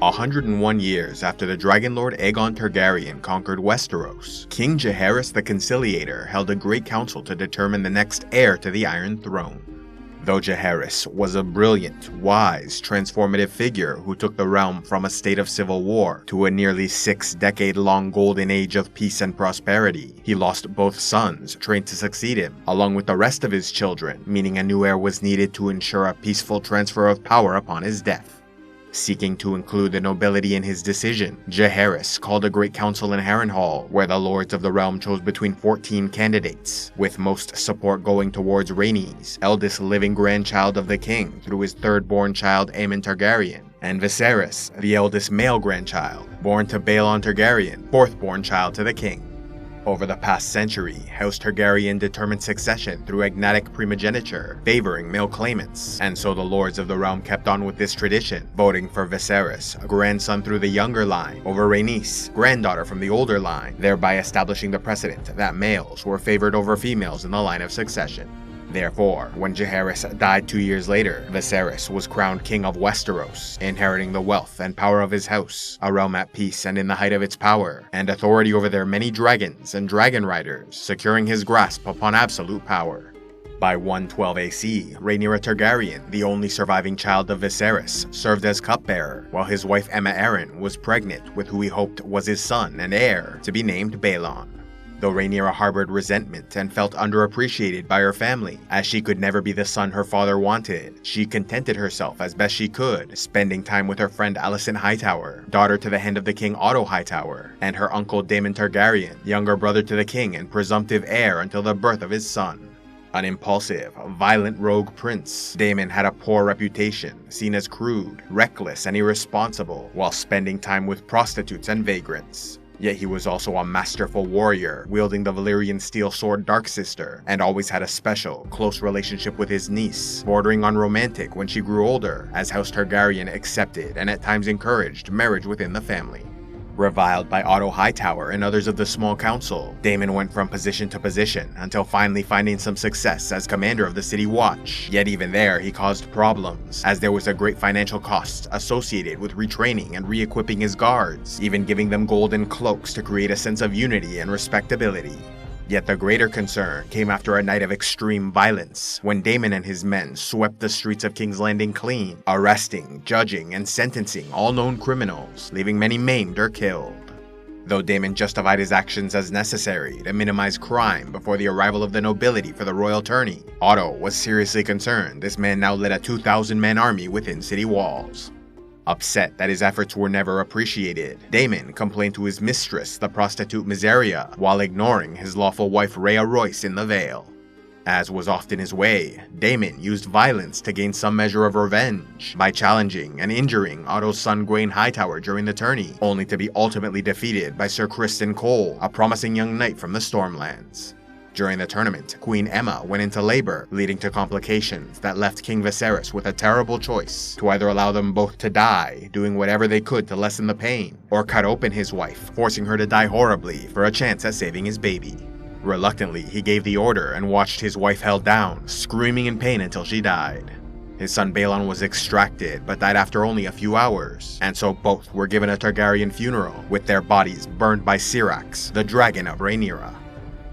101 years after the Dragon Lord Aegon Targaryen conquered Westeros, King Jaehaerys the Conciliator held a great council to determine the next heir to the Iron Throne. Though Jaehaerys was a brilliant, wise, transformative figure who took the realm from a state of civil war to a nearly 6-decade-long golden age of peace and prosperity, he lost both sons trained to succeed him, along with the rest of his children, meaning a new heir was needed to ensure a peaceful transfer of power upon his death. Seeking to include the nobility in his decision, Jaehaerys called a great council in Harrenhal, where the lords of the realm chose between 14 candidates, with most support going towards Rhaenys, eldest living grandchild of the king through his third-born child Aemon Targaryen, and Viserys, the eldest male grandchild, born to Baelon Targaryen, fourth-born child to the king. Over the past century, House Targaryen determined succession through agnatic primogeniture, favoring male claimants, and so the lords of the realm kept on with this tradition, voting for Viserys, a grandson through the younger line, over Rhaenys, granddaughter from the older line, thereby establishing the precedent that males were favored over females in the line of succession. Therefore, when Jaehaerys died 2 years later, Viserys was crowned king of Westeros, inheriting the wealth and power of his house, a realm at peace and in the height of its power, and authority over their many dragons and dragon riders, securing his grasp upon absolute power. By 112 AC, Rhaenyra Targaryen, the only surviving child of Viserys, served as cupbearer, while his wife Aemma Arryn was pregnant with who he hoped was his son and heir, to be named Baelon. Though Rhaenyra harbored resentment and felt underappreciated by her family, as she could never be the son her father wanted, she contented herself as best she could, spending time with her friend Alicent Hightower, daughter to the Hand of the King Otto Hightower, and her uncle Daemon Targaryen, younger brother to the king and presumptive heir until the birth of his son. An impulsive, violent rogue prince, Daemon had a poor reputation, seen as crude, reckless, and irresponsible, while spending time with prostitutes and vagrants. Yet he was also a masterful warrior, wielding the Valyrian steel sword Darksister, and always had a special, close relationship with his niece, bordering on romantic when she grew older, as House Targaryen accepted and at times encouraged marriage within the family. Reviled by Otto Hightower and others of the small council, Daemon went from position to position until finally finding some success as commander of the City Watch. Yet even there, he caused problems, as there was a great financial cost associated with retraining and re-equipping his guards, even giving them golden cloaks to create a sense of unity and respectability. Yet the greater concern came after a night of extreme violence, when Daemon and his men swept the streets of King's Landing clean, arresting, judging, and sentencing all known criminals, leaving many maimed or killed. Though Daemon justified his actions as necessary to minimize crime before the arrival of the nobility for the royal tourney, Otto was seriously concerned this man now led a 2,000-man army within city walls. Upset that his efforts were never appreciated, Daemon complained to his mistress, the prostitute Mysaria, while ignoring his lawful wife Rhea Royce in the Vale. As was often his way, Daemon used violence to gain some measure of revenge by challenging and injuring Otto's son Gwayne Hightower during the tourney, only to be ultimately defeated by Sir Criston Cole, a promising young knight from the Stormlands. During the tournament, Queen Aemma went into labor, leading to complications that left King Viserys with a terrible choice to either allow them both to die, doing whatever they could to lessen the pain, or cut open his wife, forcing her to die horribly for a chance at saving his baby. Reluctantly, he gave the order and watched his wife held down, screaming in pain until she died. His son Baelon was extracted, but died after only a few hours, and so both were given a Targaryen funeral, with their bodies burned by Syrax, the dragon of Rhaenyra.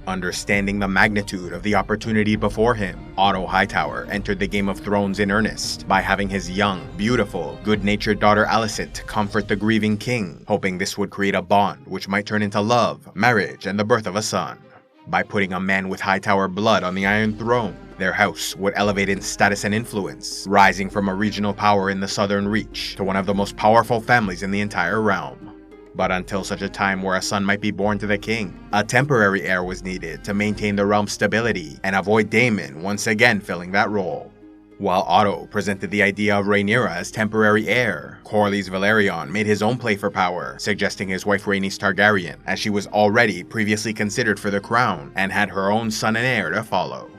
Understanding the magnitude of the opportunity before him, Otto Hightower entered the Game of Thrones in earnest by having his young, beautiful, good-natured daughter Alicent comfort the grieving king, hoping this would create a bond which might turn into love, marriage, and the birth of a son. By putting a man with Hightower blood on the Iron Throne, their house would elevate in status and influence, rising from a regional power in the Southern Reach to one of the most powerful families in the entire realm. But until such a time where a son might be born to the king, a temporary heir was needed to maintain the realm's stability and avoid Daemon once again filling that role. While Otto presented the idea of Rhaenyra as temporary heir, Corlys Velaryon made his own play for power, suggesting his wife Rhaenys Targaryen, as she was already previously considered for the crown and had her own son and heir to follow.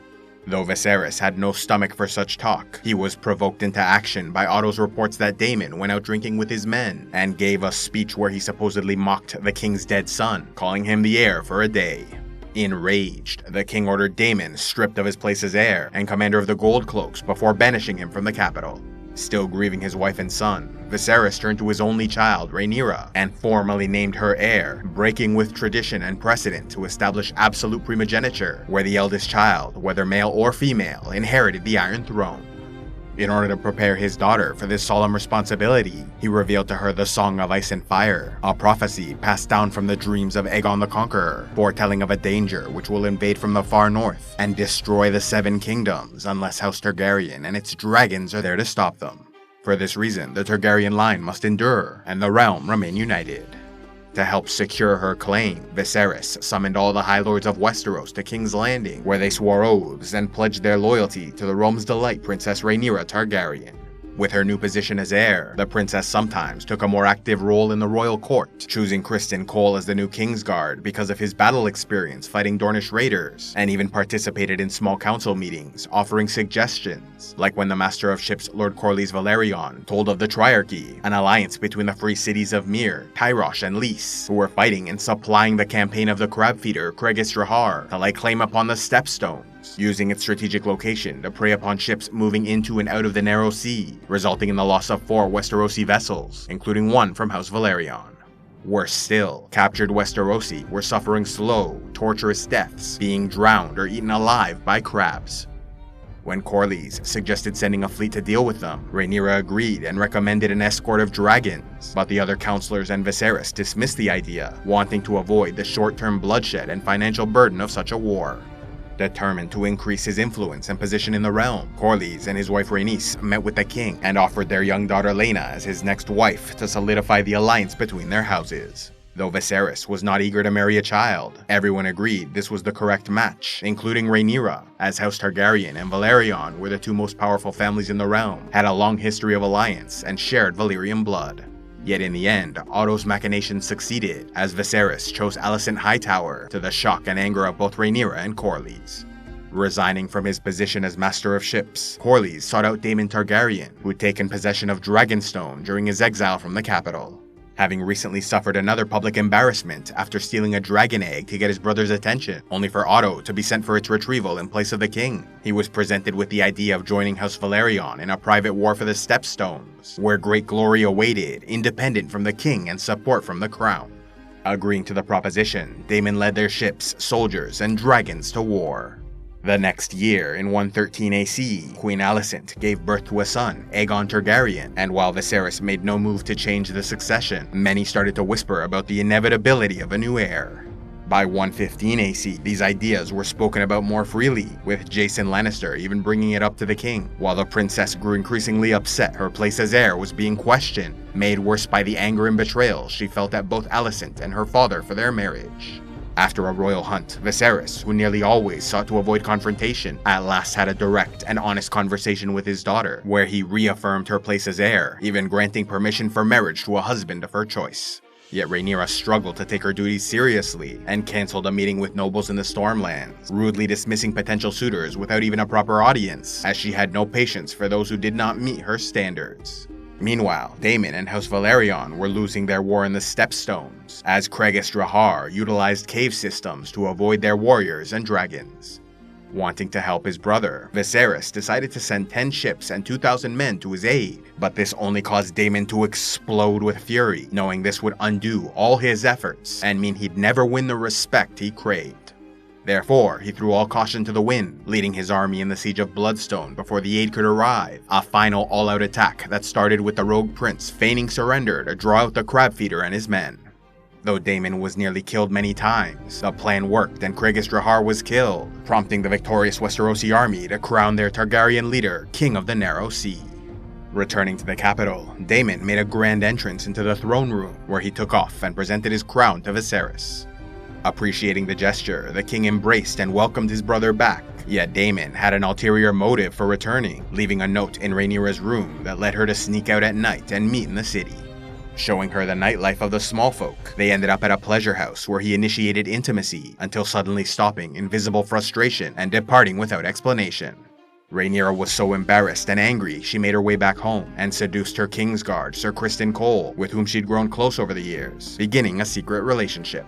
Though Viserys had no stomach for such talk, he was provoked into action by Otto's reports that Daemon went out drinking with his men and gave a speech where he supposedly mocked the king's dead son, calling him the heir for a day. Enraged, the king ordered Daemon stripped of his place as heir and commander of the Gold Cloaks before banishing him from the capital. Still grieving his wife and son, Viserys turned to his only child, Rhaenyra, and formally named her heir, breaking with tradition and precedent to establish absolute primogeniture, where the eldest child, whether male or female, inherited the Iron Throne. In order to prepare his daughter for this solemn responsibility, he revealed to her the Song of Ice and Fire, a prophecy passed down from the dreams of Aegon the Conqueror, foretelling of a danger which will invade from the far north and destroy the Seven Kingdoms unless House Targaryen and its dragons are there to stop them. For this reason, the Targaryen line must endure and the realm remain united. To help secure her claim, Viserys summoned all the High Lords of Westeros to King's Landing, where they swore oaths and pledged their loyalty to the realm's delight Princess Rhaenyra Targaryen. With her new position as heir, the princess sometimes took a more active role in the royal court, choosing Criston Cole as the new Kingsguard because of his battle experience fighting Dornish raiders, and even participated in small council meetings, offering suggestions, like when the Master of Ships Lord Corlys Velaryon told of the Triarchy, an alliance between the free cities of Myr, Tyrosh, and Lys, who were fighting and supplying the campaign of the crab-feeder Cregis Drahar to lay claim upon the Stepstones, using its strategic location to prey upon ships moving into and out of the Narrow Sea, resulting in the loss of 4 Westerosi vessels, including one from House Velaryon. Worse still, captured Westerosi were suffering slow, torturous deaths, being drowned or eaten alive by crabs. When Corlys suggested sending a fleet to deal with them, Rhaenyra agreed and recommended an escort of dragons, but the other counselors and Viserys dismissed the idea, wanting to avoid the short-term bloodshed and financial burden of such a war. Determined to increase his influence and position in the realm, Corlys and his wife Rhaenys met with the king and offered their young daughter Laena as his next wife to solidify the alliance between their houses. Though Viserys was not eager to marry a child, everyone agreed this was the correct match, including Rhaenyra, as House Targaryen and Velaryon were the 2 most powerful families in the realm, had a long history of alliance, and shared Valyrian blood. Yet in the end, Otto's machinations succeeded, as Viserys chose Alicent Hightower, to the shock and anger of both Rhaenyra and Corlys. Resigning from his position as Master of Ships, Corlys sought out Daemon Targaryen, who had taken possession of Dragonstone during his exile from the capital. Having recently suffered another public embarrassment after stealing a dragon egg to get his brother's attention, only for Otto to be sent for its retrieval in place of the king, he was presented with the idea of joining House Velaryon in a private war for the Stepstones, where great glory awaited, independent from the king and support from the crown. Agreeing to the proposition, Daemon led their ships, soldiers, and dragons to war. The next year, in 113 AC, Queen Alicent gave birth to a son, Aegon Targaryen, and while Viserys made no move to change the succession, many started to whisper about the inevitability of a new heir. By 115 AC, these ideas were spoken about more freely, with Jason Lannister even bringing it up to the king, while the princess grew increasingly upset her place as heir was being questioned, made worse by the anger and betrayal she felt at both Alicent and her father for their marriage. After a royal hunt, Viserys, who nearly always sought to avoid confrontation, at last had a direct and honest conversation with his daughter, where he reaffirmed her place as heir, even granting permission for marriage to a husband of her choice. Yet Rhaenyra struggled to take her duties seriously, and cancelled a meeting with nobles in the Stormlands, rudely dismissing potential suitors without even a proper audience, as she had no patience for those who did not meet her standards. Meanwhile, Daemon and House Velaryon were losing their war in the Stepstones, as Cregis Drahar utilized cave systems to avoid their warriors and dragons. Wanting to help his brother, Viserys decided to send 10 ships and 2,000 men to his aid, but this only caused Daemon to explode with fury, knowing this would undo all his efforts and mean he'd never win the respect he craved. Therefore, he threw all caution to the wind, leading his army in the siege of Bloodstone before the aid could arrive, a final all-out attack that started with the rogue prince feigning surrender to draw out the crab-feeder and his men. Though Daemon was nearly killed many times, the plan worked and Cregis Drahar was killed, prompting the victorious Westerosi army to crown their Targaryen leader King of the Narrow Sea. Returning to the capital, Daemon made a grand entrance into the throne room, where he took off and presented his crown to Viserys. Appreciating the gesture, the king embraced and welcomed his brother back, yet Daemon had an ulterior motive for returning, leaving a note in Rhaenyra's room that led her to sneak out at night and meet in the city. Showing her the nightlife of the small folk, they ended up at a pleasure house where he initiated intimacy, until suddenly stopping in visible frustration and departing without explanation. Rhaenyra was so embarrassed and angry she made her way back home and seduced her Kingsguard, Sir Criston Cole, with whom she'd grown close over the years, beginning a secret relationship.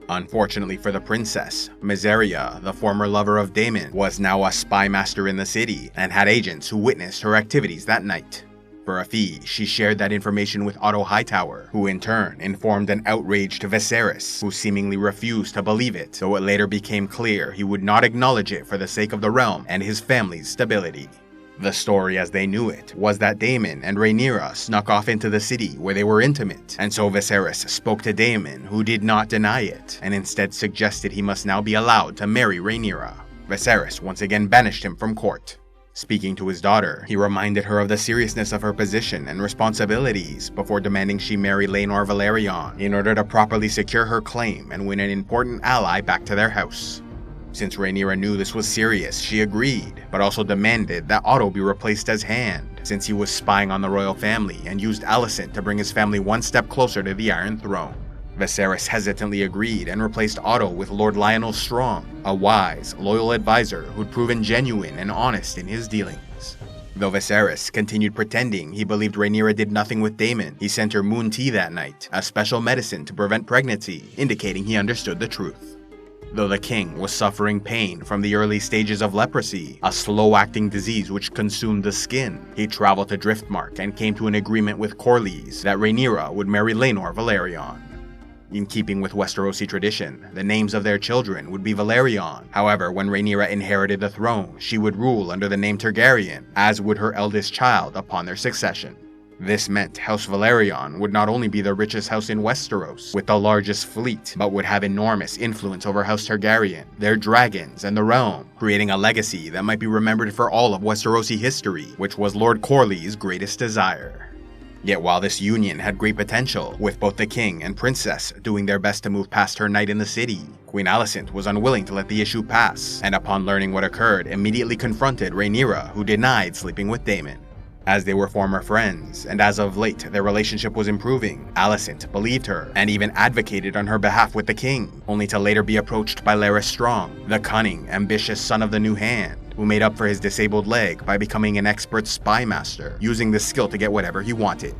Unfortunately for the princess, Mysaria, the former lover of Daemon, was now a spy master in the city and had agents who witnessed her activities that night. For a fee, she shared that information with Otto Hightower, who in turn informed an outraged Viserys, who seemingly refused to believe it, though it later became clear he would not acknowledge it for the sake of the realm and his family's stability. The story as they knew it was that Daemon and Rhaenyra snuck off into the city where they were intimate, and so Viserys spoke to Daemon, who did not deny it, and instead suggested he must now be allowed to marry Rhaenyra. Viserys once again banished him from court. Speaking to his daughter, he reminded her of the seriousness of her position and responsibilities before demanding she marry Laenor Velaryon in order to properly secure her claim and win an important ally back to their house. Since Rhaenyra knew this was serious, she agreed, but also demanded that Otto be replaced as Hand, since he was spying on the royal family and used Alicent to bring his family one step closer to the Iron Throne. Viserys hesitantly agreed and replaced Otto with Lord Lionel Strong, a wise, loyal advisor who'd proven genuine and honest in his dealings. Though Viserys continued pretending he believed Rhaenyra did nothing with Daemon, he sent her moon tea that night, a special medicine to prevent pregnancy, indicating he understood the truth. Though the king was suffering pain from the early stages of leprosy, a slow-acting disease which consumed the skin, he traveled to Driftmark and came to an agreement with Corlys that Rhaenyra would marry Laenor Velaryon. In keeping with Westerosi tradition, the names of their children would be Velaryon. However, when Rhaenyra inherited the throne, she would rule under the name Targaryen, as would her eldest child upon their succession. This meant House Velaryon would not only be the richest house in Westeros, with the largest fleet, but would have enormous influence over House Targaryen, their dragons, and the realm, creating a legacy that might be remembered for all of Westerosi history, which was Lord Corlys' greatest desire. Yet while this union had great potential, with both the king and princess doing their best to move past her night in the city, Queen Alicent was unwilling to let the issue pass, and upon learning what occurred, immediately confronted Rhaenyra, who denied sleeping with Daemon. As they were former friends, and as of late their relationship was improving, Alicent believed her, and even advocated on her behalf with the king, only to later be approached by Larys Strong, the cunning, ambitious son of the New Hand, who made up for his disabled leg by becoming an expert spy master, using this skill to get whatever he wanted.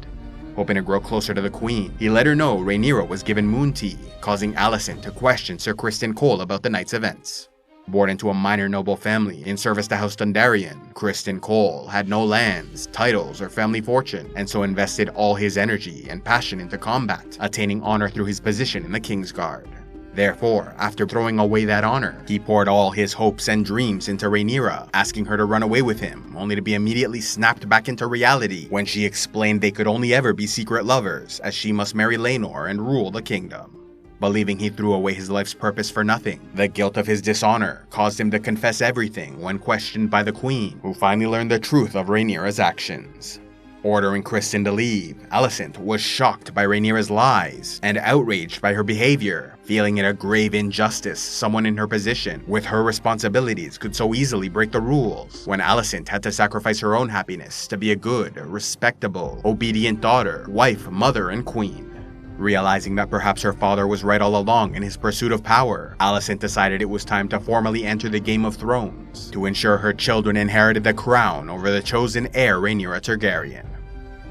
Hoping to grow closer to the queen, he let her know Rhaenyra was given moon tea, causing Alicent to question Sir Criston Cole about the night's events. Born into a minor noble family in service to House Dondarrion, Criston Cole had no lands, titles, or family fortune, and so invested all his energy and passion into combat, attaining honor through his position in the Kingsguard. Therefore, after throwing away that honor, he poured all his hopes and dreams into Rhaenyra, asking her to run away with him, only to be immediately snapped back into reality when she explained they could only ever be secret lovers, as she must marry Laenor and rule the kingdom. Believing he threw away his life's purpose for nothing, the guilt of his dishonor caused him to confess everything when questioned by the queen, who finally learned the truth of Rhaenyra's actions. Ordering Criston to leave, Alicent was shocked by Rhaenyra's lies and outraged by her behavior, feeling it a grave injustice someone in her position with her responsibilities could so easily break the rules, when Alicent had to sacrifice her own happiness to be a good, respectable, obedient daughter, wife, mother, and queen. Realizing that perhaps her father was right all along in his pursuit of power, Alicent decided it was time to formally enter the Game of Thrones, to ensure her children inherited the crown over the chosen heir Rhaenyra Targaryen.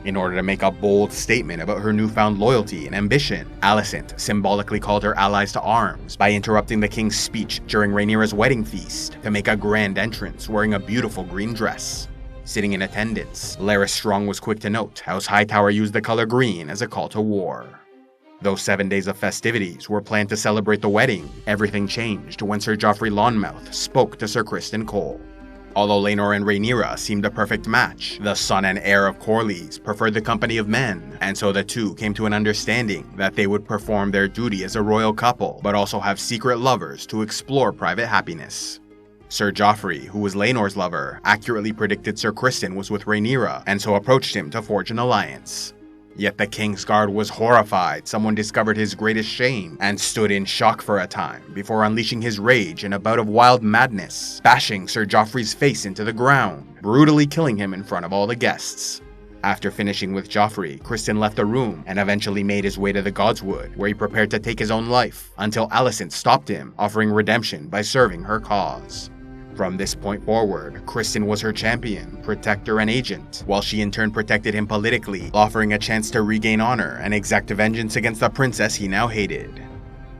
In order to make a bold statement about her newfound loyalty and ambition, Alicent symbolically called her allies to arms by interrupting the king's speech during Rhaenyra's wedding feast to make a grand entrance wearing a beautiful green dress. Sitting in attendance, Larys Strong was quick to note House Hightower used the color green as a call to war. Though 7 days of festivities were planned to celebrate the wedding, everything changed when Sir Joffrey Lonmouth spoke to Sir Criston Cole. Although Laenor and Rhaenyra seemed a perfect match, the son and heir of Corlys preferred the company of men, and so the two came to an understanding that they would perform their duty as a royal couple, but also have secret lovers to explore private happiness. Sir Joffrey, who was Laenor's lover, accurately predicted Sir Criston was with Rhaenyra, and so approached him to forge an alliance. Yet the Kingsguard was horrified someone discovered his greatest shame and stood in shock for a time before unleashing his rage in a bout of wild madness, bashing Sir Joffrey's face into the ground, brutally killing him in front of all the guests. After finishing with Joffrey, Criston left the room and eventually made his way to the Godswood, where he prepared to take his own life, until Alicent stopped him, offering redemption by serving her cause. From this point forward, Criston was her champion, protector, and agent, while she in turn protected him politically, offering a chance to regain honor and exact vengeance against the princess he now hated.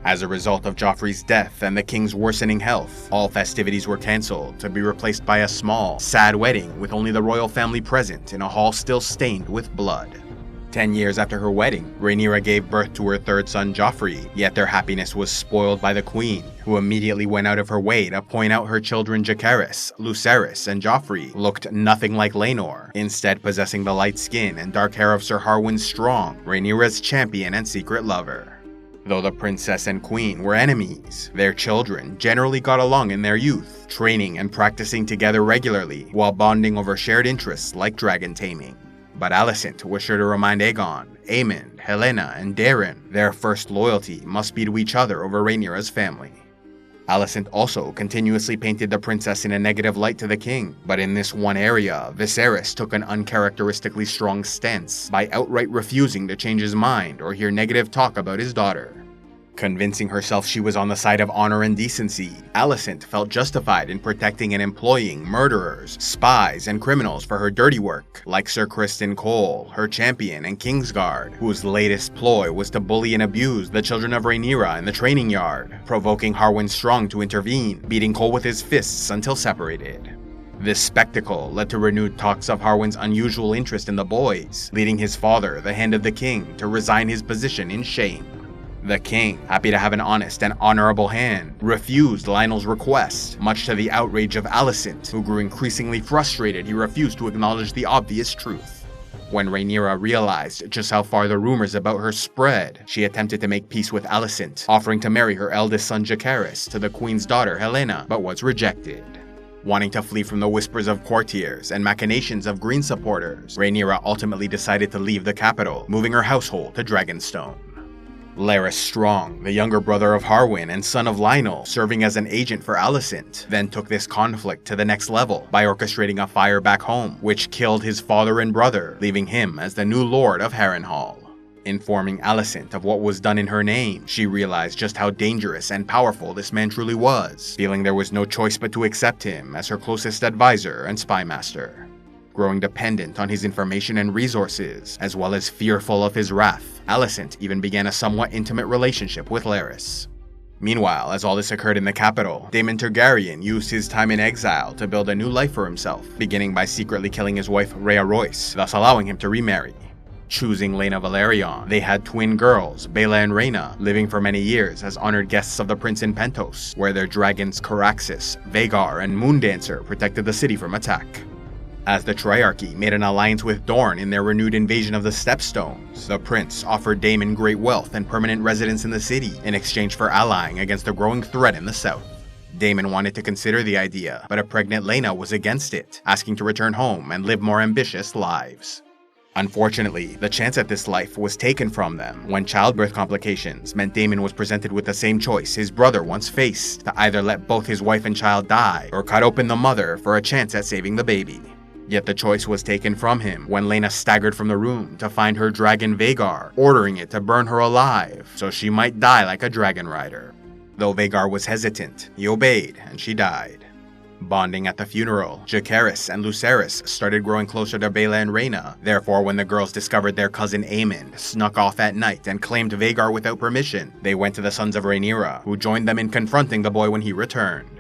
As a result of Joffrey's death and the king's worsening health, all festivities were cancelled to be replaced by a small, sad wedding with only the royal family present in a hall still stained with blood. 10 years after her wedding, Rhaenyra gave birth to her third son Joffrey, yet their happiness was spoiled by the queen, who immediately went out of her way to point out her children Jacaerys, Lucerys, and Joffrey looked nothing like Laenor, instead possessing the light skin and dark hair of Sir Harwin Strong, Rhaenyra's champion and secret lover. Though the princess and queen were enemies, their children generally got along in their youth, training and practicing together regularly while bonding over shared interests like dragon taming. But Alicent was sure to remind Aegon, Aemond, Helaena, and Daeron their first loyalty must be to each other over Rhaenyra's family. Alicent also continuously painted the princess in a negative light to the king, but in this one area, Viserys took an uncharacteristically strong stance by outright refusing to change his mind or hear negative talk about his daughter. Convincing herself she was on the side of honor and decency, Alicent felt justified in protecting and employing murderers, spies, and criminals for her dirty work, like Sir Criston Cole, her champion, and Kingsguard, whose latest ploy was to bully and abuse the children of Rhaenyra in the training yard, provoking Harwin Strong to intervene, beating Cole with his fists until separated. This spectacle led to renewed talks of Harwin's unusual interest in the boys, leading his father, the Hand of the King, to resign his position in shame. The king, happy to have an honest and honorable hand, refused Lionel's request, much to the outrage of Alicent, who grew increasingly frustrated he refused to acknowledge the obvious truth. When Rhaenyra realized just how far the rumors about her spread, she attempted to make peace with Alicent, offering to marry her eldest son Jacaerys to the queen's daughter Helaena, but was rejected. Wanting to flee from the whispers of courtiers and machinations of Green supporters, Rhaenyra ultimately decided to leave the capital, moving her household to Dragonstone. Larys Strong, the younger brother of Harwin and son of Lionel, serving as an agent for Alicent, then took this conflict to the next level by orchestrating a fire back home, which killed his father and brother, leaving him as the new lord of Harrenhal. Informing Alicent of what was done in her name, she realized just how dangerous and powerful this man truly was, feeling there was no choice but to accept him as her closest advisor and spymaster. Growing dependent on his information and resources, as well as fearful of his wrath, Alicent even began a somewhat intimate relationship with Larys. Meanwhile, as all this occurred in the capital, Daemon Targaryen used his time in exile to build a new life for himself, beginning by secretly killing his wife Rhea Royce, thus allowing him to remarry. Choosing Laena Velaryon, they had twin girls, Baela and Rhaena, living for many years as honored guests of the prince in Pentos, where their dragons Caraxes, Vhagar, and Moondancer protected the city from attack. As the Triarchy made an alliance with Dorne in their renewed invasion of the Stepstones, the prince offered Daemon great wealth and permanent residence in the city in exchange for allying against a growing threat in the south. Daemon wanted to consider the idea, but a pregnant Laena was against it, asking to return home and live more ambitious lives. Unfortunately, the chance at this life was taken from them when childbirth complications meant Daemon was presented with the same choice his brother once faced, to either let both his wife and child die or cut open the mother for a chance at saving the baby. Yet the choice was taken from him when Laena staggered from the room to find her dragon Vhagar, ordering it to burn her alive so she might die like a dragon rider. Though Vhagar was hesitant, he obeyed and she died. Bonding at the funeral, Jacaerys and Lucerys started growing closer to Baela and Rhaena. Therefore, when the girls discovered their cousin Aemond snuck off at night and claimed Vhagar without permission, they went to the sons of Rhaenyra, who joined them in confronting the boy when he returned.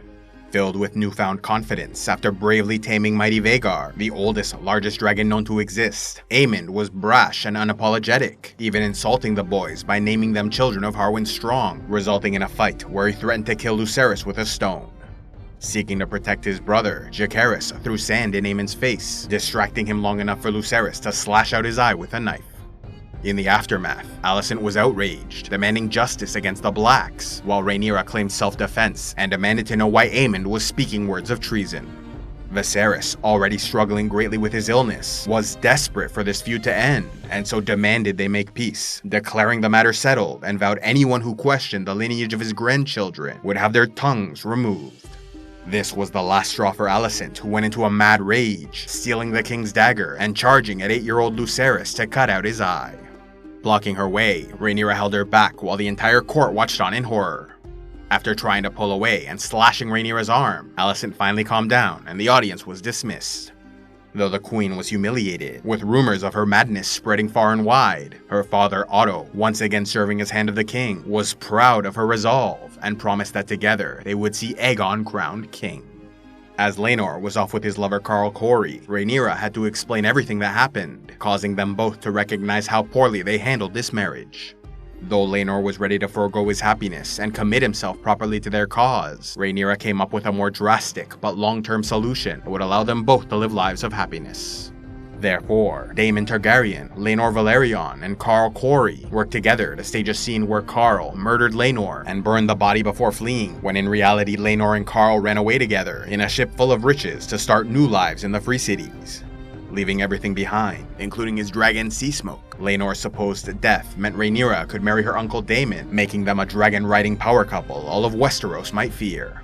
Filled with newfound confidence after bravely taming mighty Vhagar, the oldest, largest dragon known to exist, Aemond was brash and unapologetic, even insulting the boys by naming them children of Harwin Strong, resulting in a fight where he threatened to kill Lucerys with a stone. Seeking to protect his brother, Jacaerys threw sand in Aemond's face, distracting him long enough for Lucerys to slash out his eye with a knife. In the aftermath, Alicent was outraged, demanding justice against the Blacks, while Rhaenyra claimed self-defense and demanded to know why Aemond was speaking words of treason. Viserys, already struggling greatly with his illness, was desperate for this feud to end, and so demanded they make peace, declaring the matter settled and vowed anyone who questioned the lineage of his grandchildren would have their tongues removed. This was the last straw for Alicent, who went into a mad rage, stealing the king's dagger and charging at 8-year-old Lucerys to cut out his eye. Blocking her way, Rhaenyra held her back while the entire court watched on in horror. After trying to pull away and slashing Rhaenyra's arm, Alicent finally calmed down and the audience was dismissed. Though the queen was humiliated, with rumors of her madness spreading far and wide, her father Otto, once again serving as hand of the king, was proud of her resolve and promised that together they would see Aegon crowned king. As Laenor was off with his lover Carl Corey, Rhaenyra had to explain everything that happened, causing them both to recognize how poorly they handled this marriage. Though Laenor was ready to forego his happiness and commit himself properly to their cause, Rhaenyra came up with a more drastic but long-term solution that would allow them both to live lives of happiness. Therefore, Daemon Targaryen, Laenor Velaryon, and Carl Corey worked together to stage a scene where Carl murdered Laenor and burned the body before fleeing, when in reality Laenor and Carl ran away together in a ship full of riches to start new lives in the Free Cities. Leaving everything behind, including his dragon Seasmoke, Laenor's supposed death meant Rhaenyra could marry her uncle Daemon, making them a dragon-riding power couple all of Westeros might fear.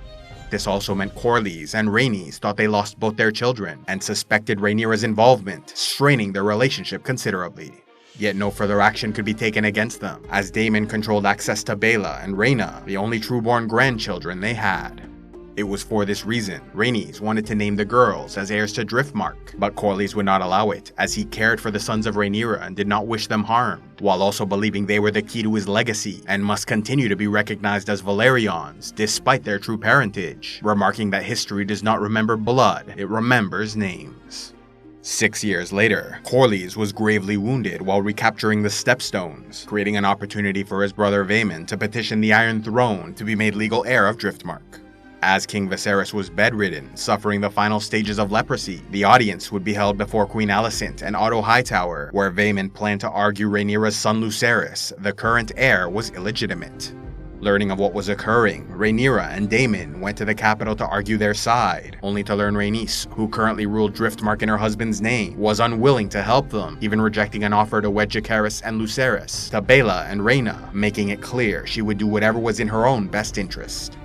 This also meant Corlys and Rhaenys thought they lost both their children and suspected Rhaenyra's involvement, straining their relationship considerably. Yet no further action could be taken against them, as Daemon controlled access to Baela and Rhaena, the only true-born grandchildren they had. It was for this reason Rhaenys wanted to name the girls as heirs to Driftmark, but Corlys would not allow it, as he cared for the sons of Rhaenyra and did not wish them harmed, while also believing they were the key to his legacy and must continue to be recognized as Velaryons despite their true parentage, remarking that history does not remember blood, it remembers names. 6 years later, Corlys was gravely wounded while recapturing the Stepstones, creating an opportunity for his brother Vaemon to petition the Iron Throne to be made legal heir of Driftmark. As King Viserys was bedridden, suffering the final stages of leprosy, the audience would be held before Queen Alicent and Otto Hightower, where Vaemon planned to argue Rhaenyra's son Lucerys, the current heir, was illegitimate. Learning of what was occurring, Rhaenyra and Daemon went to the capital to argue their side, only to learn Rhaenys, who currently ruled Driftmark in her husband's name, was unwilling to help them, even rejecting an offer to wed Jacaerys and Lucerys to Baela and Rhaena, making it clear she would do whatever was in her own best interest.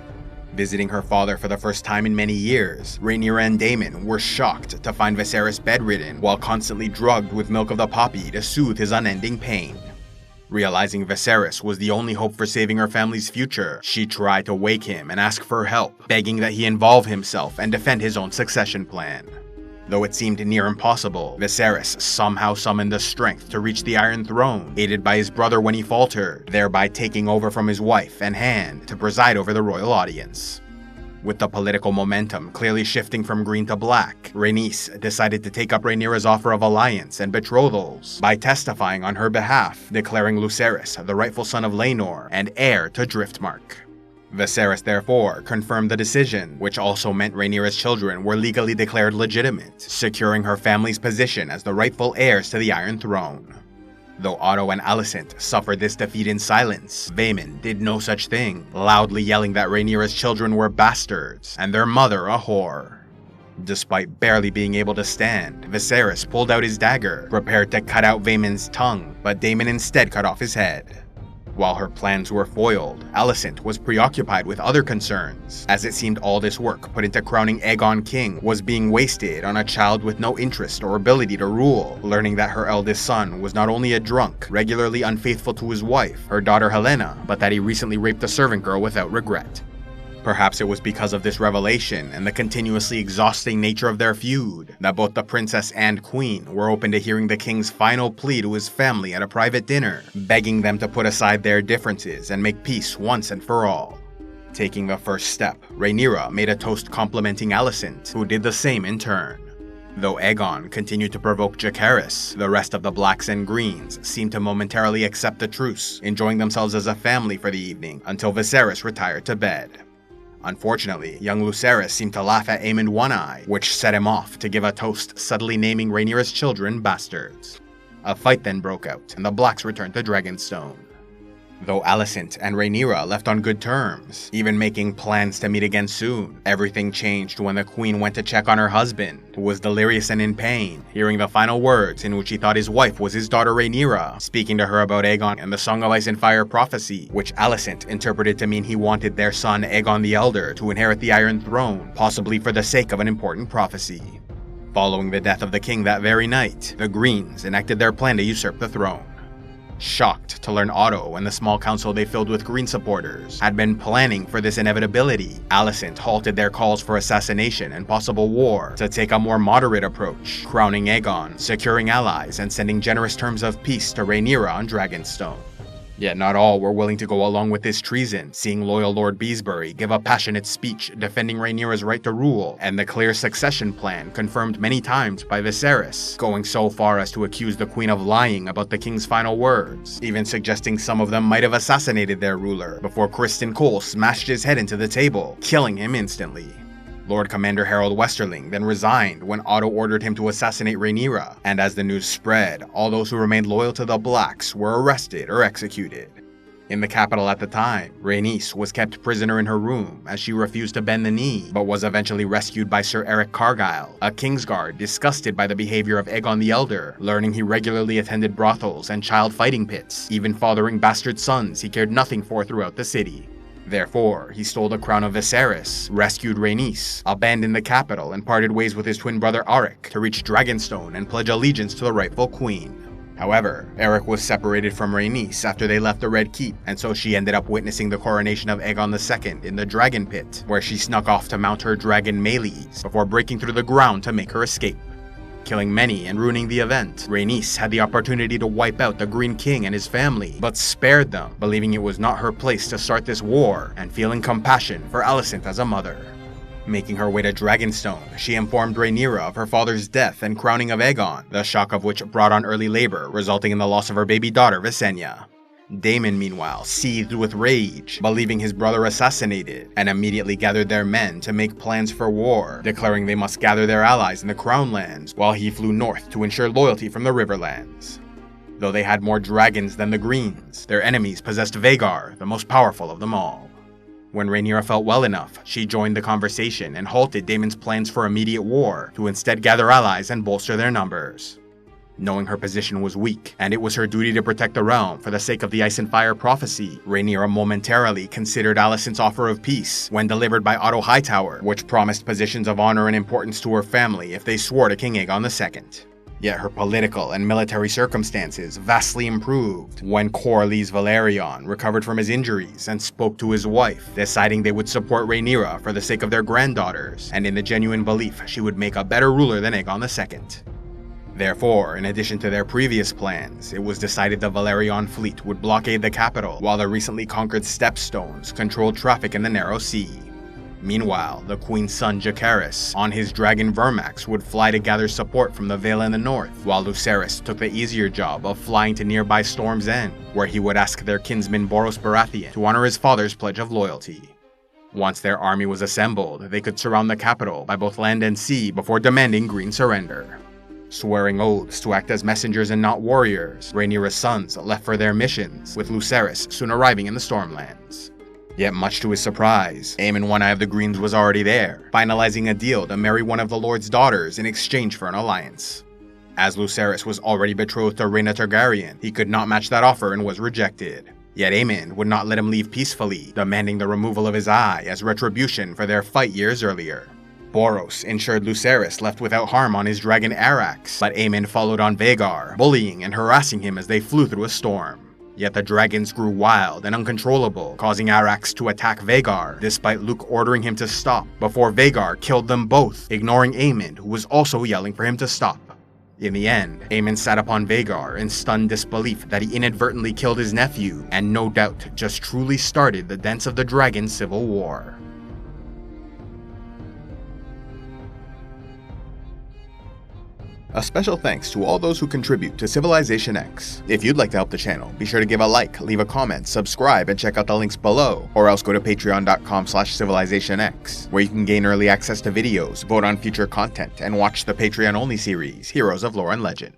Visiting her father for the first time in many years, Rhaenyra and Daemon were shocked to find Viserys bedridden while constantly drugged with milk of the poppy to soothe his unending pain. Realizing Viserys was the only hope for saving her family's future, she tried to wake him and ask for help, begging that he involve himself and defend his own succession plan. Though it seemed near impossible, Viserys somehow summoned the strength to reach the Iron Throne, aided by his brother when he faltered, thereby taking over from his wife and Hand to preside over the royal audience. With the political momentum clearly shifting from green to black, Rhaenys decided to take up Rhaenyra's offer of alliance and betrothals by testifying on her behalf, declaring Lucerys the rightful son of Laenor and heir to Driftmark. Viserys therefore confirmed the decision, which also meant Rhaenyra's children were legally declared legitimate, securing her family's position as the rightful heirs to the Iron Throne. Though Otto and Alicent suffered this defeat in silence, Vaemon did no such thing, loudly yelling that Rhaenyra's children were bastards and their mother a whore. Despite barely being able to stand, Viserys pulled out his dagger, prepared to cut out Vaemon's tongue, but Daemon instead cut off his head. While her plans were foiled, Alicent was preoccupied with other concerns, as it seemed all this work put into crowning Aegon king was being wasted on a child with no interest or ability to rule, learning that her eldest son was not only a drunk, regularly unfaithful to his wife, her daughter Helena, but that he recently raped a servant girl without regret. Perhaps it was because of this revelation and the continuously exhausting nature of their feud that both the princess and queen were open to hearing the king's final plea to his family at a private dinner, begging them to put aside their differences and make peace once and for all. Taking the first step, Rhaenyra made a toast complimenting Alicent, who did the same in turn. Though Aegon continued to provoke Jacaerys, the rest of the Blacks and Greens seemed to momentarily accept the truce, enjoying themselves as a family for the evening until Viserys retired to bed. Unfortunately, young Lucerys seemed to laugh at Aemond One-Eye, which set him off to give a toast subtly naming Rhaenyra's children bastards. A fight then broke out, and the Blacks returned to Dragonstone. Though Alicent and Rhaenyra left on good terms, even making plans to meet again soon, everything changed when the queen went to check on her husband, who was delirious and in pain, hearing the final words in which he thought his wife was his daughter Rhaenyra, speaking to her about Aegon and the Song of Ice and Fire prophecy, which Alicent interpreted to mean he wanted their son Aegon the Elder to inherit the Iron Throne, possibly for the sake of an important prophecy. Following the death of the king that very night, the Greens enacted their plan to usurp the throne. Shocked to learn Otto and the small council they filled with Green supporters had been planning for this inevitability, Alicent halted their calls for assassination and possible war to take a more moderate approach, crowning Aegon, securing allies, and sending generous terms of peace to Rhaenyra on Dragonstone. Yet not all were willing to go along with this treason, seeing loyal Lord Beesbury give a passionate speech defending Rhaenyra's right to rule, and the clear succession plan confirmed many times by Viserys, going so far as to accuse the Queen of lying about the king's final words, even suggesting some of them might have assassinated their ruler, before Criston Cole smashed his head into the table, killing him instantly. Lord Commander Harold Westerling then resigned when Otto ordered him to assassinate Rhaenyra, and as the news spread, all those who remained loyal to the Blacks were arrested or executed. In the capital at the time, Rhaenys was kept prisoner in her room as she refused to bend the knee, but was eventually rescued by Sir Eric Cargyle, a Kingsguard disgusted by the behavior of Aegon the Elder, learning he regularly attended brothels and child fighting pits, even fathering bastard sons he cared nothing for throughout the city. Therefore, he stole the crown of Viserys, rescued Rhaenys, abandoned the capital, and parted ways with his twin brother Auric to reach Dragonstone and pledge allegiance to the rightful queen. However, Eric was separated from Rhaenys after they left the Red Keep, and so she ended up witnessing the coronation of Aegon II in the Dragon Pit, where she snuck off to mount her dragon Meleys before breaking through the ground to make her escape. Killing many and ruining the event, Rhaenys had the opportunity to wipe out the Green King and his family, but spared them, believing it was not her place to start this war, and feeling compassion for Alicent as a mother. Making her way to Dragonstone, she informed Rhaenyra of her father's death and crowning of Aegon, the shock of which brought on early labor, resulting in the loss of her baby daughter Visenya. Daemon, meanwhile, seethed with rage, believing his brother assassinated, and immediately gathered their men to make plans for war, declaring they must gather their allies in the Crown Lands, while he flew north to ensure loyalty from the Riverlands. Though they had more dragons than the Greens, their enemies possessed Vhagar, the most powerful of them all. When Rhaenyra felt well enough, she joined the conversation and halted Daemon's plans for immediate war, to instead gather allies and bolster their numbers. Knowing her position was weak, and it was her duty to protect the realm for the sake of the Ice and Fire prophecy, Rhaenyra momentarily considered Alicent's offer of peace when delivered by Otto Hightower, which promised positions of honor and importance to her family if they swore to King Aegon II. Yet her political and military circumstances vastly improved when Corlys Velaryon recovered from his injuries and spoke to his wife, deciding they would support Rhaenyra for the sake of their granddaughters, and in the genuine belief she would make a better ruler than Aegon II. Therefore, in addition to their previous plans, it was decided the Velaryon fleet would blockade the capital, while the recently conquered Stepstones controlled traffic in the Narrow Sea. Meanwhile, the Queen's son Jacaerys, on his dragon Vermax, would fly to gather support from the Vale in the north, while Lucerys took the easier job of flying to nearby Storm's End, where he would ask their kinsman Boros Baratheon to honor his father's pledge of loyalty. Once their army was assembled, they could surround the capital by both land and sea before demanding green surrender. Swearing oaths to act as messengers and not warriors, Rhaenyra's sons left for their missions, with Lucerys soon arriving in the Stormlands. Yet much to his surprise, Aemon One Eye of the Greens was already there, finalizing a deal to marry one of the Lord's daughters in exchange for an alliance. As Lucerys was already betrothed to Rhaena Targaryen, he could not match that offer and was rejected. Yet Aemon would not let him leave peacefully, demanding the removal of his eye as retribution for their fight years earlier. Boros ensured Lucerys left without harm on his dragon Arax, but Aemon followed on Vhagar, bullying and harassing him as they flew through a storm. Yet the dragons grew wild and uncontrollable, causing Arax to attack Vhagar, despite Luke ordering him to stop, before Vhagar killed them both, ignoring Aemon, who was also yelling for him to stop. In the end, Aemon sat upon Vhagar in stunned disbelief that he inadvertently killed his nephew, and no doubt just truly started the Dance of the Dragon civil war. A special thanks to all those who contribute to Civilization X. If you'd like to help the channel, be sure to give a like, leave a comment, subscribe, and check out the links below, or else go to patreon.com/civilizationx, where you can gain early access to videos, vote on future content, and watch the Patreon-only series, Heroes of Lore and Legend.